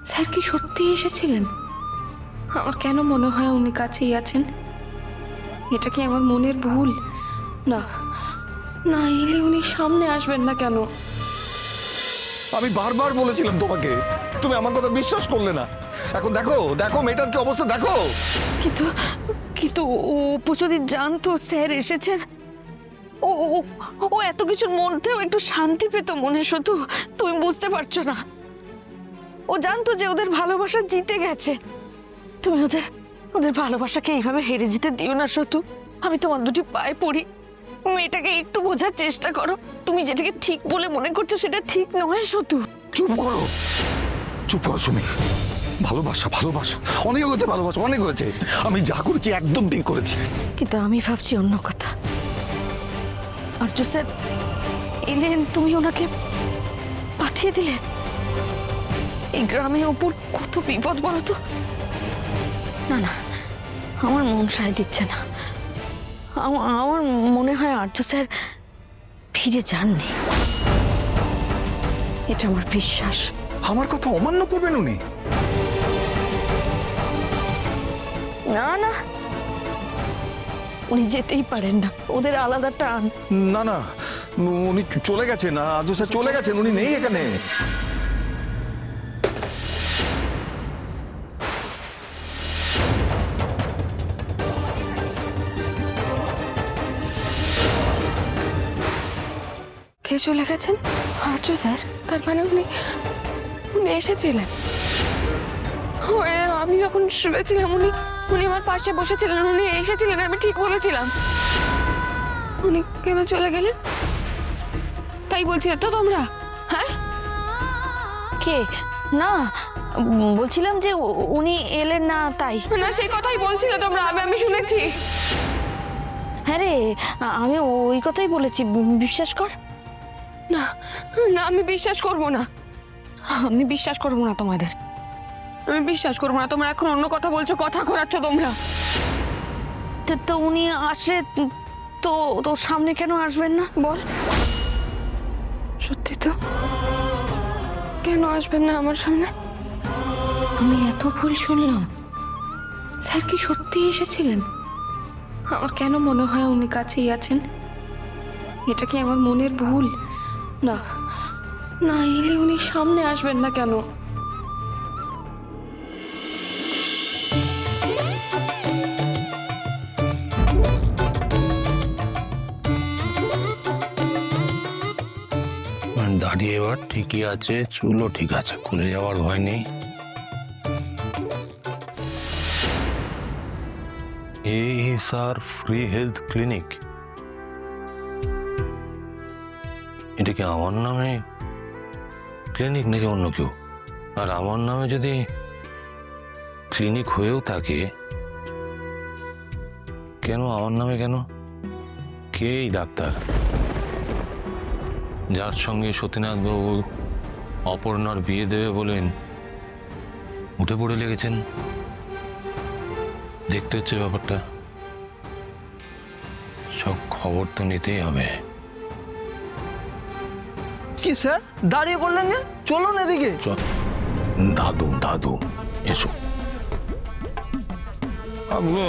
Sir কি সত্যিই এসেছিলেন? আমার কেন মনে হয় উনি কাছেই আছেন? এটা কি আমার মনের ভুল? না না, এলে উনি সামনে আসবেন না কেন? আমি বারবার বলেছিলাম তোমাকে, তুমি আমার কথা বিশ্বাস করলে না। এখন দেখো দেখো মেয়েটার কি অবস্থা দেখো। কিন্তু কিন্তু ও যদি জানতো স্যার এসেছেন, ও ও ও এত কিছুর মধ্যেও একটু শান্তি পেত মনে। শুধু তুমি বুঝতে পারছো না, ও জানতো যে ওদের ভালোবাসা জিতে গেছে। তুমি ওদের ওদের ভালোবাসাকে এইভাবে হেরে যেতে দিও না শুধু। আমি তোমার দুটি পায়ে পড়ি, মেয়েটাকে একটু বোঝার চেষ্টা করো। তুমি যেটাকে ঠিক বলে মনে করছো সেটা ঠিক নয় শুধু। চুপ করো, চুপ করো সুমি। ভালোবাসা ভালোবাসা অনেক হয়েছে, ভালোবাসা অনেক হয়েছে। আমি যা করেছি একদম ঠিক করেছি। কিন্তু আমি ভাবছি অন্য কথা। আর্য স্যার এলেন, তুমি ওনাকে পাঠিয়ে দিলে। এই গ্রামের ওপর কত বিপদ বলো তো। না না, আমার মন সায় দিচ্ছে না। আমার মনে হয় আর্য স্যার ফিরে যাননি, এটা আমার বিশ্বাস। আমার কথা অমান্য করবেন উনি? না না, উনি যেতেই পারেন না, ওদের আলাদা টান। না না, উনি চলে গেছেন। আজ স্যার চলে গেছেন, উনি নেই এখানে। কে চলে গেছেন? আর্য স্যার? তার মানে উনি উনি এসেছিলেন? আমি যখন শুয়েছিলাম উনি উনি আমার পাশে বসেছিলেন, উনি এসেছিলেন, আমি ঠিক বলেছিলাম। উনি কেন চলে গেলেন তাই বলছি তো তোমরা? হ্যাঁ, কে? না, বলছিলাম যে উনি এলেন না তাই। না সেই কথাই বলছিলে তোমরা, আমি শুনেছি। হ্যাঁ রে, আমি ওই কথাই বলেছি, বিশ্বাস কর। না না, আমি বিশ্বাস করব না, আমি বিশ্বাস করব না তোমাদের, আমি বিশ্বাস করবো না। তোমরা এখন অন্য কথা বলছো, কথা ঘোরাচ্ছ তোমরা। তো উনি আসলে তো তোর সামনে কেন আসবেন না বল? সত্যি তো, কেন আসবেন না আমার সামনে? আমি এত ভুল শুনলাম? স্যার কি সত্যিই এসেছিলেন? আমার কেন মনে হয় উনি কাছেই আছেন? এটা কি আমার মনের ভুল? না না, এলে উনি সামনে আসবেন না কেন? দাড়ি এবার ঠিকই আছে, চুলও ঠিক আছে, খুলে যাওয়ার ভয় নেই। এই স্যার ফ্রি হেলথ ক্লিনিক, এটা কি আমার নামে ক্লিনিক নাকি অন্য কেউ? আর আমার নামে যদি ক্লিনিক হয়েও থাকে, কেন আমার নামে কেন? কে এই ডাক্তার যার সঙ্গে সতীনাথ বাবু অপর্ণার বিয়ে দেবে বলেন উঠে পড়ে লেগেছেন? দেখতে হচ্ছে ব্যাপারটা, সব খবর তো নিতেই হবে। কি স্যার দাঁড়িয়ে পড়লেন যে? চলুন এদিকে। দাদু দাদু এসো। বাবলু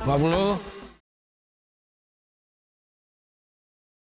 বাবলু